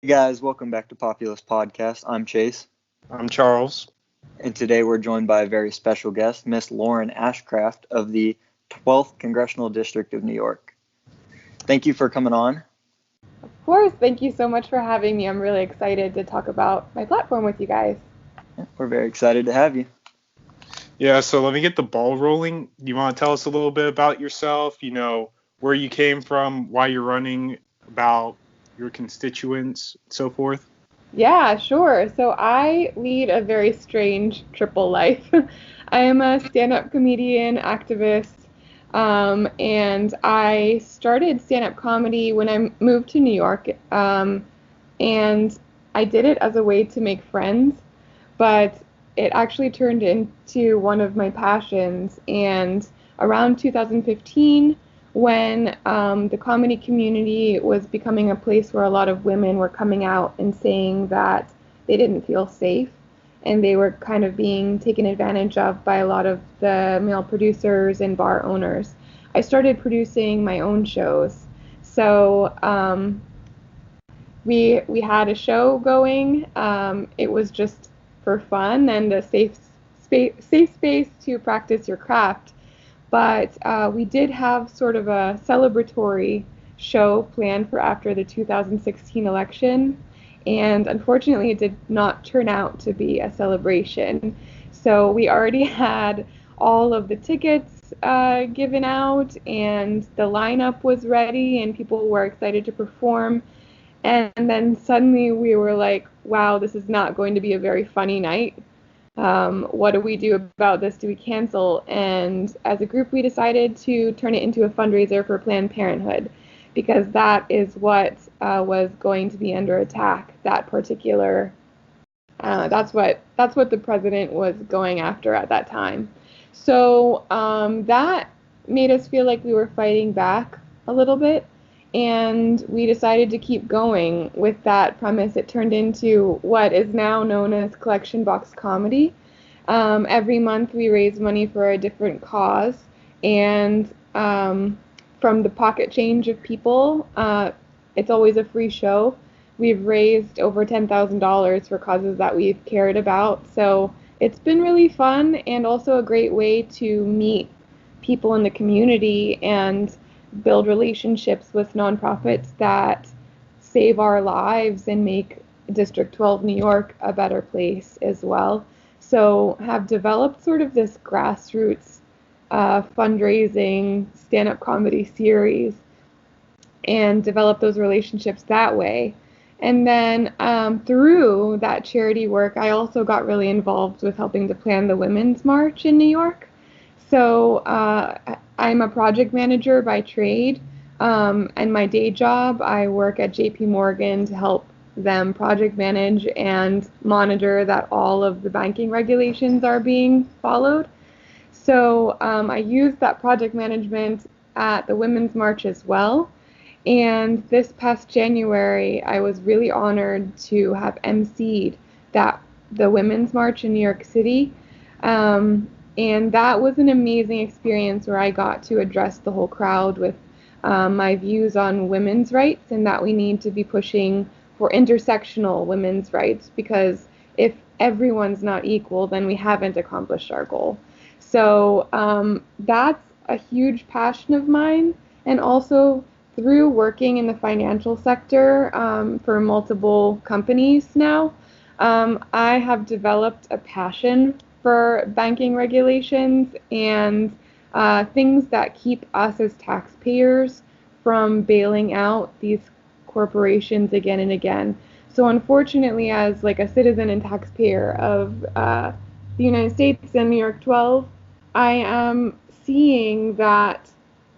Hey guys, welcome back to Populist Podcast. I'm Chase, I'm Charles. and today we're joined by a very special guest, Miss Lauren Ashcraft of the 12th Congressional District of New York. Thank you for coming on. Of course, thank you so much for having me. I'm really excited to talk about my platform with you guys. We're very excited to have you. Yeah, so let me get the ball rolling. You want to tell us a little bit about yourself, where you came from, why you're running, about your constituents, so forth? Yeah, sure. So I lead a very strange triple life. I am a stand-up comedian, activist, and I started stand-up comedy when I moved to New York, and I did it as a way to make friends, but it actually turned into one of my passions. And around 2015, when the comedy community was becoming a place where a lot of women were coming out and saying that they didn't feel safe and they were kind of being taken advantage of by a lot of the male producers and bar owners, I started producing my own shows. So we had a show going. It was just for fun and a safe space to practice your craft. But we did have sort of a celebratory show planned for after the 2016 election, and unfortunately, it did not turn out to be a celebration. So we already had all of the tickets given out, and the lineup was ready, and people were excited to perform. And then suddenly we were like, wow, this is not going to be a very funny night. What do we do about this? Do we cancel? And as a group, we decided to turn it into a fundraiser for Planned Parenthood, because that is what was going to be under attack. That particular, that's what the president was going after at that time. So that made us feel like we were fighting back a little bit, and we decided to keep going with that premise. It turned into what is now known as Collection Box Comedy. Every month we raise money for a different cause, and from the pocket change of people, it's always a free show. We've raised over $10,000 for causes that we've cared about. So it's been really fun and also a great way to meet people in the community and build relationships with nonprofits that save our lives and make District 12 New York a better place as well. So have developed sort of this grassroots fundraising stand-up comedy series and develop those relationships that way. And then through that charity work, I also got really involved with helping to plan the Women's March in New York. So I'm a project manager by trade, and my day job, I work at JP Morgan to help them project manage and monitor that all of the banking regulations are being followed. So I used that project management at the Women's March as well. And this past January, I was really honored to have emceed the Women's March in New York City. And that was an amazing experience where I got to address the whole crowd with my views on women's rights, and that we need to be pushing for intersectional women's rights, because if everyone's not equal, then we haven't accomplished our goal. So that's a huge passion of mine. And also through working in the financial sector for multiple companies now, I have developed a passion for banking regulations and things that keep us as taxpayers from bailing out these corporations again and again. So unfortunately, as like a citizen and taxpayer of the United States and New York 12, I am seeing that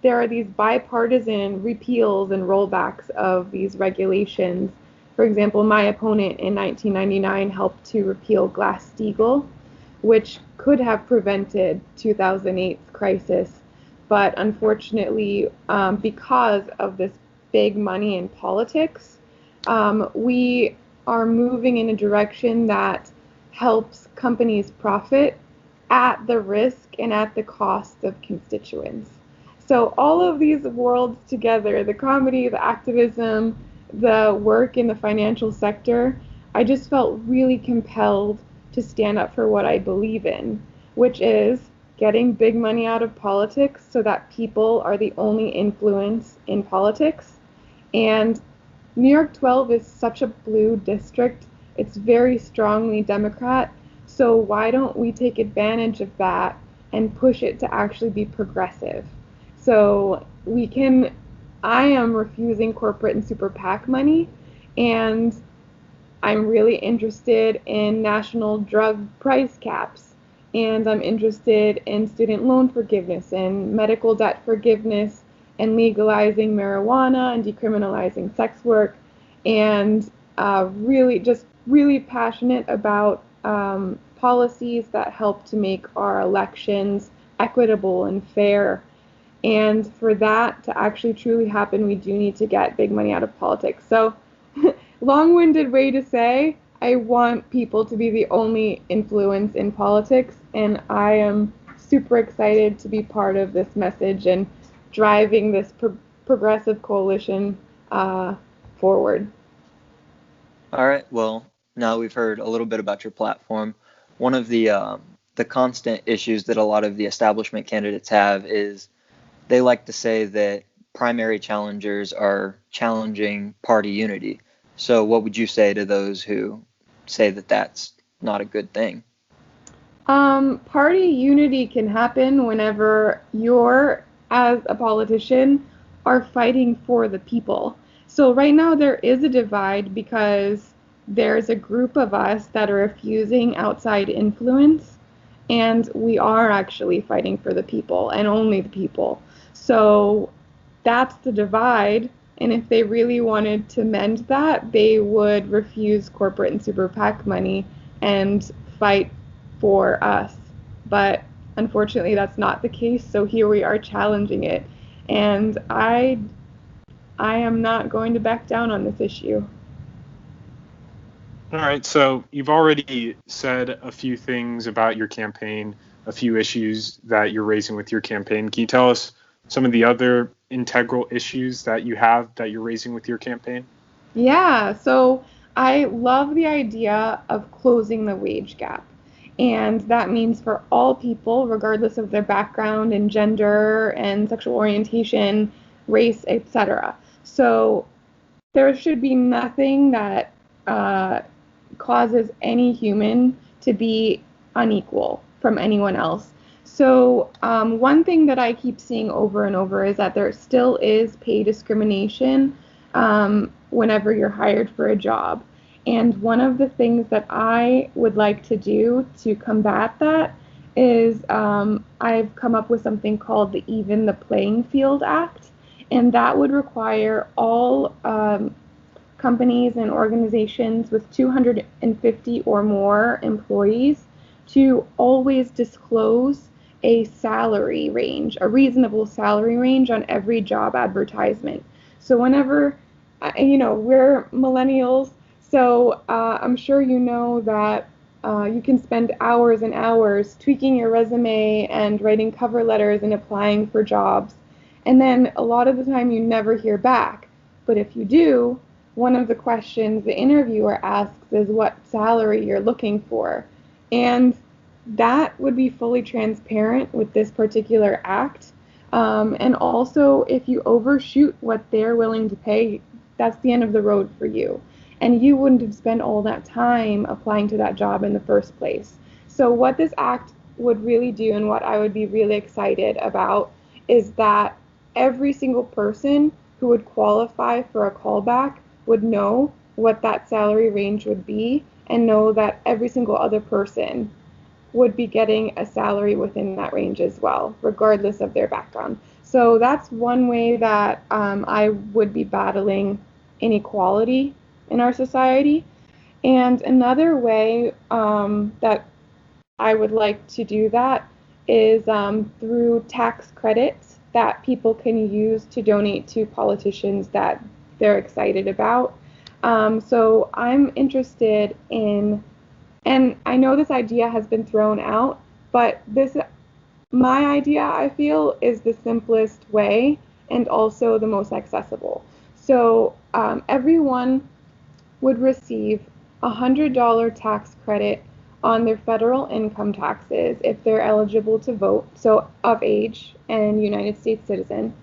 there are these bipartisan repeals and rollbacks of these regulations. For example, my opponent in 1999 helped to repeal Glass-Steagall, which could have prevented 2008's crisis. But unfortunately, because of this big money in politics, we are moving in a direction that helps companies profit at the risk and at the cost of constituents. So all of these worlds together, the comedy, the activism, the work in the financial sector, I just felt really compelled to stand up for what I believe in, which is getting big money out of politics so that people are the only influence in politics. And New York 12 is such a blue district. It's very strongly Democrat. So why don't we take advantage of that and push it to actually be progressive? So I am refusing corporate and super PAC money, and I'm really interested in national drug price caps, and I'm interested in student loan forgiveness and medical debt forgiveness and legalizing marijuana and decriminalizing sex work, and really passionate about policies that help to make our elections equitable and fair. And for that to actually truly happen, we do need to get big money out of politics. So, long-winded way to say, I want people to be the only influence in politics, and I am super excited to be part of this message and driving this progressive coalition forward. All right. Well, now we've heard a little bit about your platform. One of the constant issues that a lot of the establishment candidates have is they like to say that primary challengers are challenging party unity. So what would you say to those who say that that's not a good thing? Party unity can happen whenever you're, as a politician, are fighting for the people. So right now there is a divide because there's a group of us that are refusing outside influence, and we are actually fighting for the people and only the people. So that's the divide, and if they really wanted to mend that, they would refuse corporate and super PAC money and fight for us. But unfortunately, that's not the case, so here we are challenging it. And I am not going to back down on this issue. All right, so you've already said a few things about your campaign, a few issues that you're raising with your campaign. Can you tell us some of the other integral issues that you have that you're raising with your campaign? Yeah, so I love the idea of closing the wage gap. And that means for all people, regardless of their background and gender and sexual orientation, race, etc. So there should be nothing that causes any human to be unequal from anyone else. So one thing that I keep seeing over and over is that there still is pay discrimination whenever you're hired for a job. And one of the things that I would like to do to combat that is I've come up with something called the Even the Playing Field Act, and that would require all companies and organizations with 250 or more employees to always disclose a salary range, a reasonable salary range on every job advertisement. So whenever, we're millennials, so I'm sure you know that you can spend hours and hours tweaking your resume and writing cover letters and applying for jobs. And then a lot of the time you never hear back. But if you do, one of the questions the interviewer asks is what salary you're looking for. And that would be fully transparent with this particular act. And also, if you overshoot what they're willing to pay, that's the end of the road for you. And you wouldn't have spent all that time applying to that job in the first place. So what this act would really do, and what I would be really excited about, is that every single person who would qualify for a callback would know what that salary range would be, and know that every single other person would be getting a salary within that range as well, regardless of their background. So that's one way that I would be battling inequality in our society. And another way that I would like to do that is through tax credits that people can use to donate to politicians that they're excited about. So I'm interested in, and I know this idea has been thrown out, but my idea, I feel, is the simplest way and also the most accessible. So everyone would receive a $100 tax credit on their federal income taxes if they're eligible to vote, so of age and United States citizen,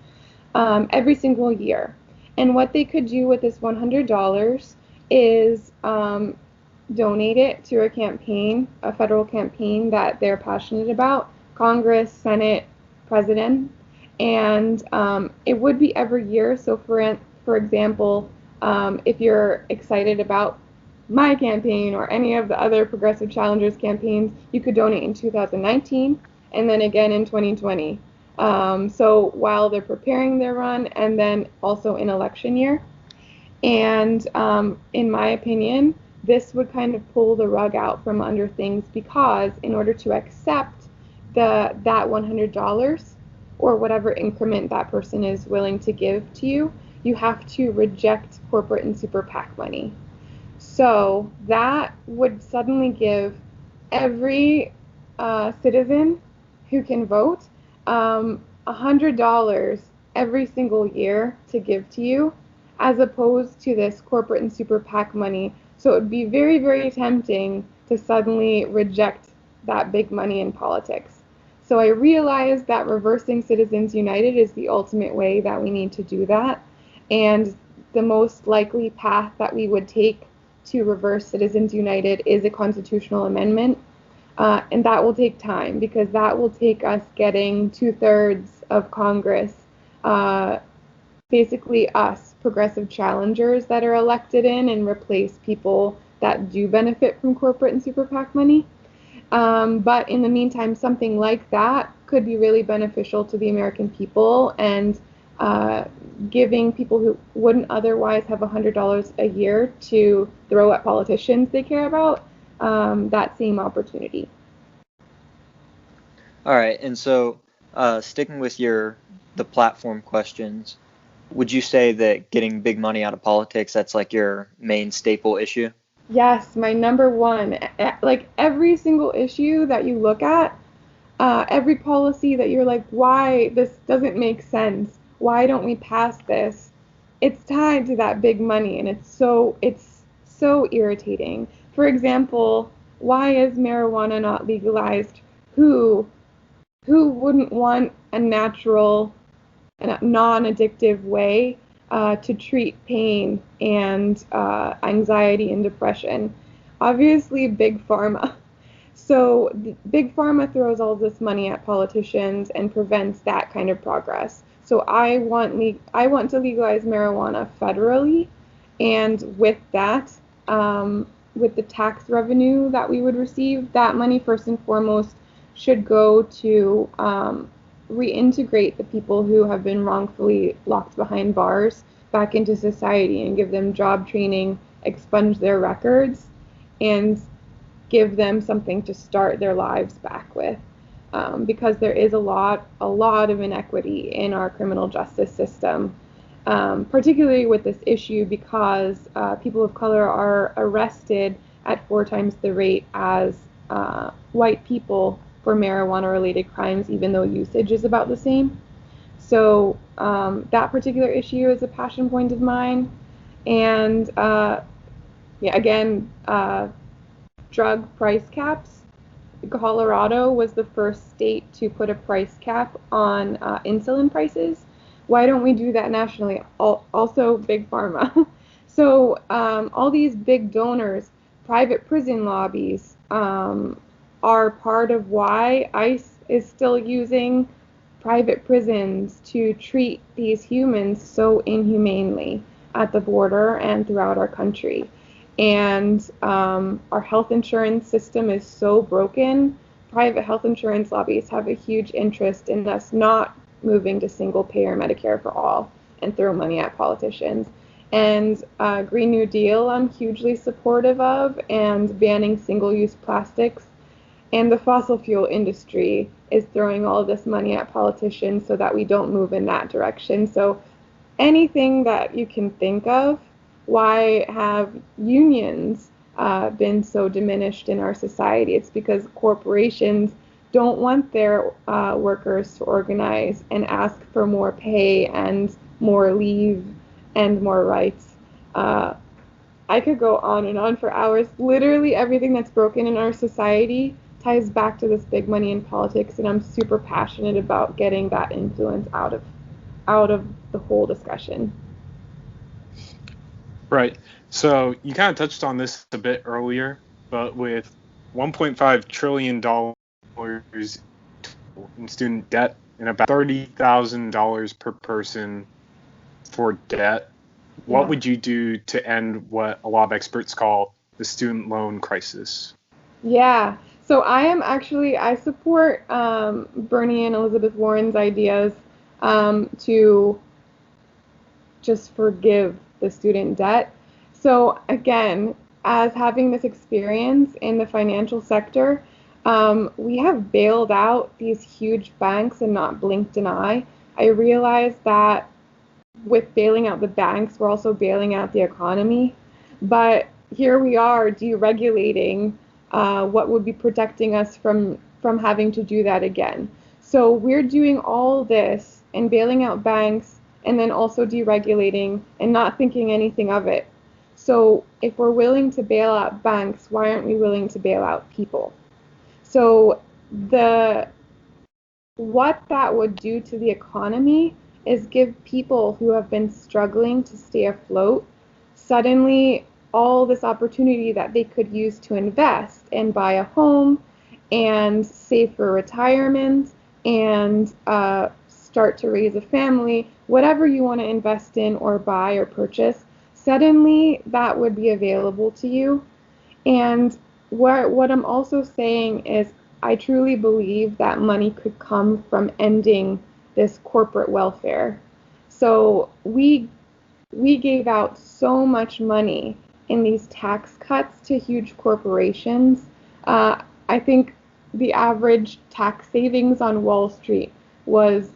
every single year. And what they could do with this $100 is donate it to a campaign, a federal campaign that they're passionate about, Congress, Senate, President, and it would be every year. So for example, if you're excited about my campaign or any of the other Progressive Challengers campaigns, you could donate in 2019 and then again in 2020. So while they're preparing their run and then also in election year. And in my opinion, this would kind of pull the rug out from under things, because in order to accept that $100 or whatever increment that person is willing to give to you, you have to reject corporate and super PAC money. So that would suddenly give every citizen who can vote $100 every single year to give to you, as opposed to this corporate and super PAC money. So it would be very, very tempting to suddenly reject that big money in politics. So I realized that reversing Citizens United is the ultimate way that we need to do that. And the most likely path that we would take to reverse Citizens United is a constitutional amendment. And that will take time, because that will take us getting 2/3 of Congress, basically us, progressive challengers that are elected in, and replace people that do benefit from corporate and super PAC money. But in the meantime, something like that could be really beneficial to the American people, and giving people who wouldn't otherwise have $100 a year to throw at politicians they care about that same opportunity. All right, and so sticking with the platform questions, would you say that getting big money out of politics, that's like your main staple issue? Yes, my number one. Like every single issue that you look at, every policy that you're like, why this doesn't make sense? Why don't we pass this? It's tied to that big money, and it's so irritating. For example, why is marijuana not legalized? Who wouldn't want a natural and a non-addictive way to treat pain and anxiety and depression? Obviously, big pharma. So big pharma throws all this money at politicians and prevents that kind of progress. So I want to legalize marijuana federally, and with that, with the tax revenue that we would receive, that money first and foremost should go to reintegrate the people who have been wrongfully locked behind bars back into society, and give them job training, expunge their records, and give them something to start their lives back with. Because there is a lot of inequity in our criminal justice system, particularly with this issue, because people of color are arrested at 4 times the rate as white people for marijuana-related crimes, even though usage is about the same. So that particular issue is a passion point of mine. And again, drug price caps. Colorado was the first state to put a price cap on insulin prices. Why don't we do that nationally? Also, big pharma. So all these big donors, private prison lobbies, are part of why ICE is still using private prisons to treat these humans so inhumanely at the border and throughout our country. And our health insurance system is so broken. Private health insurance lobbies have a huge interest in us not moving to single payer Medicare for all and throw money at politicians. And Green New Deal I'm hugely supportive of, and banning single-use plastics. And the fossil fuel industry is throwing all of this money at politicians so that we don't move in that direction. So anything that you can think of. Why have unions been so diminished in our society? It's because corporations don't want their workers to organize and ask for more pay and more leave and more rights. Uh, I could go on and on for hours. Literally everything that's broken in our society ties back to this big money in politics, and I'm super passionate about getting that influence out of the whole discussion. Right. So you kind of touched on this a bit earlier, but with $1.5 trillion in student debt and about $30,000 per person for debt, what Yeah. would you do to end what a lot of experts call the student loan crisis? Yeah. So I support Bernie and Elizabeth Warren's ideas to just forgive the student debt. So again, as having this experience in the financial sector, we have bailed out these huge banks and not blinked an eye. I realize that with bailing out the banks, we're also bailing out the economy. But here we are deregulating what would be protecting us from having to do that again. So we're doing all this and bailing out banks and then also deregulating and not thinking anything of it. So if we're willing to bail out banks, why aren't we willing to bail out people? So the what that would do to the economy is give people who have been struggling to stay afloat suddenly all this opportunity that they could use to invest and buy a home and save for retirement and start to raise a family, whatever you want to invest in or buy or purchase, suddenly that would be available to you. And what I'm also saying is I truly believe that money could come from ending this corporate welfare. So we gave out so much money in these tax cuts to huge corporations. I think the average tax savings on Wall Street was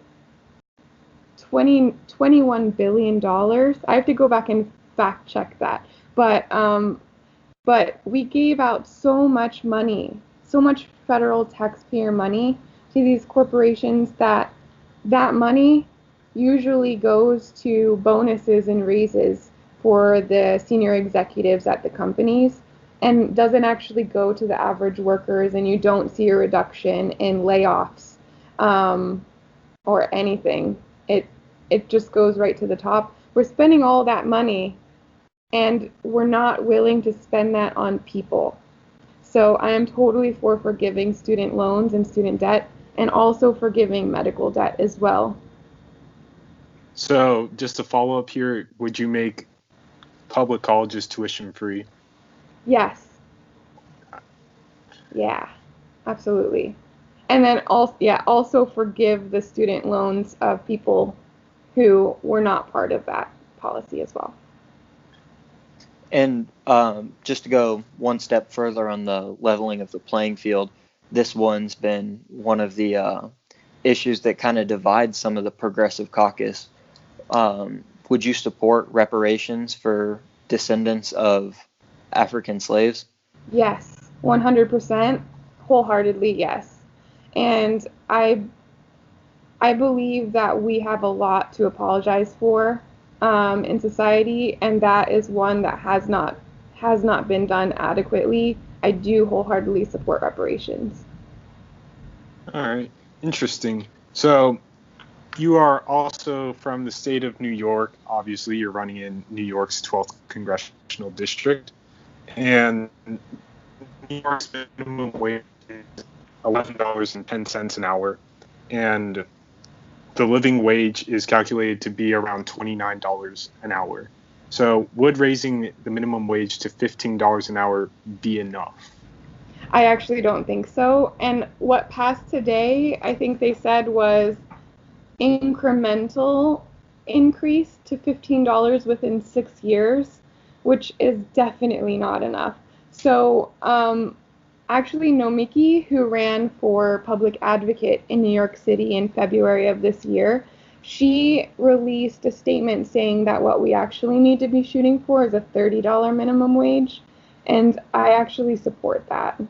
21 billion dollars. I have to go back and fact check that. But we gave out so much money, so much federal taxpayer money to these corporations that money usually goes to bonuses and raises for the senior executives at the companies and doesn't actually go to the average workers, and you don't see a reduction in layoffs um, or anything. It just goes right to the top. We're spending all that money and we're not willing to spend that on people. So I am totally for forgiving student loans and student debt and also forgiving medical debt as well. So just to follow up here, would you make public colleges tuition free? Yes. Yeah. Absolutely. And then also forgive the student loans of people who were not part of that policy as well. And just to go one step further on the leveling of the playing field, this one's been one of the issues that kind of divides some of the progressive caucus. Would you support reparations for descendants of African slaves? Yes, 100%, wholeheartedly yes. And I believe that we have a lot to apologize for in society, and that is one that has not been done adequately. I do wholeheartedly support reparations. All right, interesting. So you are also from the state of New York. Obviously, you're running in New York's 12th congressional district, and New York's minimum wage is $11.10 an hour, and the living wage is calculated to be around $29 an hour. So would raising the minimum wage to $15 an hour be enough? I actually don't think so. And what passed today, I think they said was incremental increase to $15 within 6 years, which is definitely not enough. So, actually, Nomiki, who ran for public advocate in New York City in February of this year, she released a statement saying that what we actually need to be shooting for is a $30 minimum wage. And I actually support that.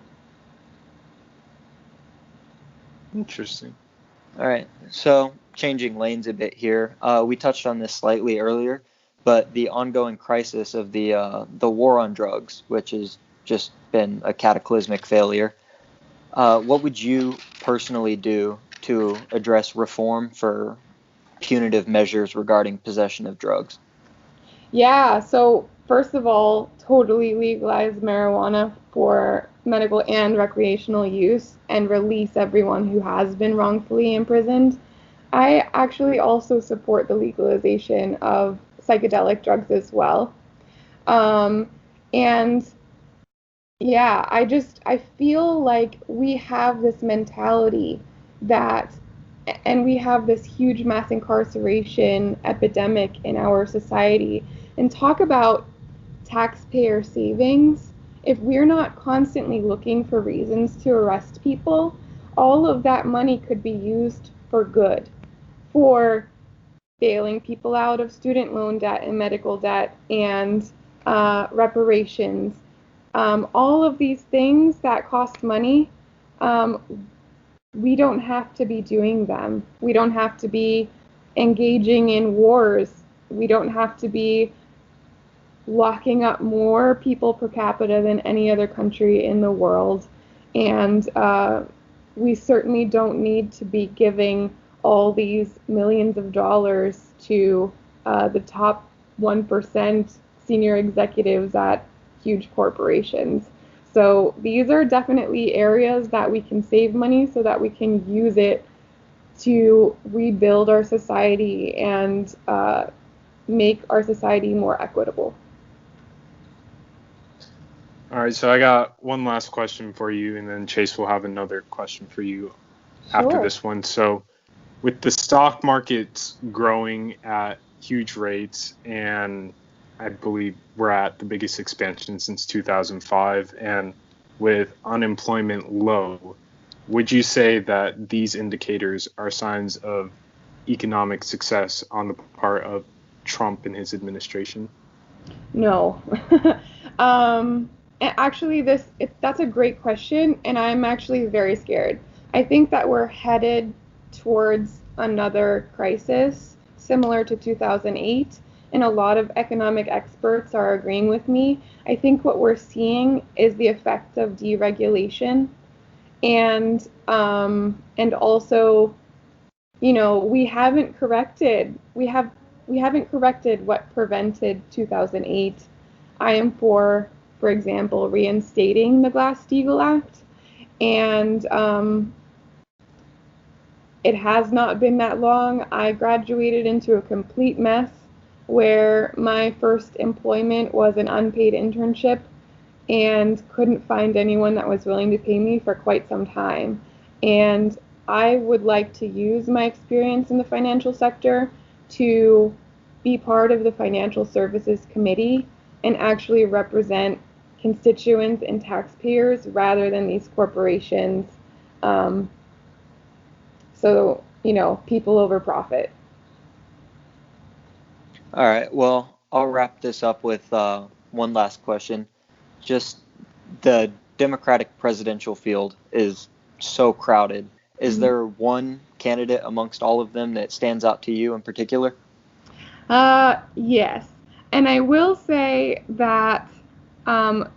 Interesting. All right. So changing lanes a bit here. We touched on this slightly earlier, but the ongoing crisis of the war on drugs, which has just been a cataclysmic failure. What would you personally do to address reform for punitive measures regarding possession of drugs? Yeah, so first of all, totally legalize marijuana for medical and recreational use and release everyone who has been wrongfully imprisoned. I actually also support the legalization of psychedelic drugs as well. Um, and yeah, I feel like we have this mentality that, and we have this huge mass incarceration epidemic in our society. And talk about taxpayer savings. If we're not constantly looking for reasons to arrest people, all of that money could be used for good, for bailing people out of student loan debt and medical debt and reparations. All of these things that cost money, um, we don't have to be doing them. We don't have to be engaging in wars. We don't have to be locking up more people per capita than any other country in the world. And we certainly don't need to be giving all these millions of dollars to the top 1% senior executives at huge corporations. So these are definitely areas that we can save money so that we can use it to rebuild our society and make our society more equitable. All right, so I got one last question for you, and then Chase will have another question for you after Sure. this one. So, with the stock markets growing at huge rates, and I believe we're at the biggest expansion since 2005, and with unemployment low, would you say that these indicators are signs of economic success on the part of Trump and his administration? No. Actually, that's a great question, and I'm actually very scared. I think that we're headed towards another crisis similar to 2008, and a lot of economic experts are agreeing with me. I think what we're seeing is the effect of deregulation, and also, we haven't corrected what prevented 2008. I am for example, reinstating the Glass-Steagall Act, and it has not been that long. I graduated into a complete mess where my first employment was an unpaid internship and couldn't find anyone that was willing to pay me for quite some time. And I would like to use my experience in the financial sector to be part of the Financial Services Committee and actually represent constituents and taxpayers rather than these corporations. Um, people over profit. All right. Well, I'll wrap this up with one last question. Just the Democratic presidential field is so crowded. Is Mhm. there one candidate amongst all of them that stands out to you in particular? Yes. And I will say that um,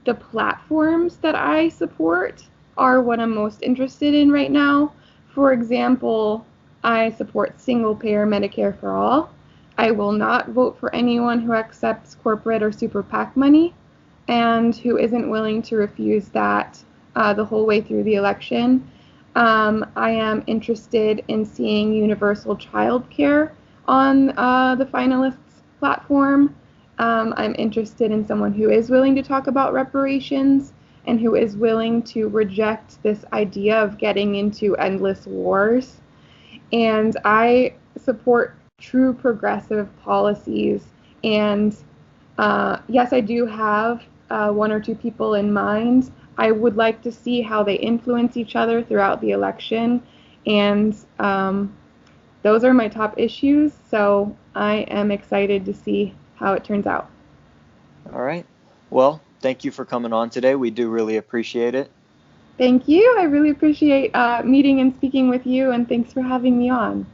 the platforms that I support are what I'm most interested in right now. For example, I support single payer Medicare for all. I will not vote for anyone who accepts corporate or super PAC money and who isn't willing to refuse that the whole way through the election. I am interested in seeing universal child care on the finalists platform. I'm interested in someone who is willing to talk about reparations and who is willing to reject this idea of getting into endless wars. And I support true progressive policies. And yes, I do have one or two people in mind. I would like to see how they influence each other throughout the election. And those are my top issues. So I am excited to see how it turns out. All right. Well, thank you for coming on today. We do really appreciate it. Thank you. I really appreciate meeting and speaking with you, and thanks for having me on.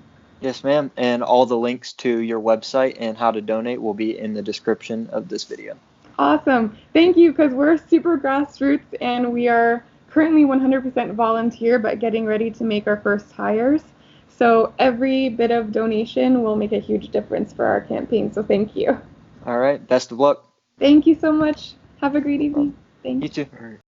Yes, ma'am. And all the links to your website and how to donate will be in the description of this video. Awesome. Thank you, because we're super grassroots and we are currently 100% volunteer, but getting ready to make our first hires. So every bit of donation will make a huge difference for our campaign. So thank you. All right. Best of luck. Thank you so much. Have a great evening. Thanks. You too. All right.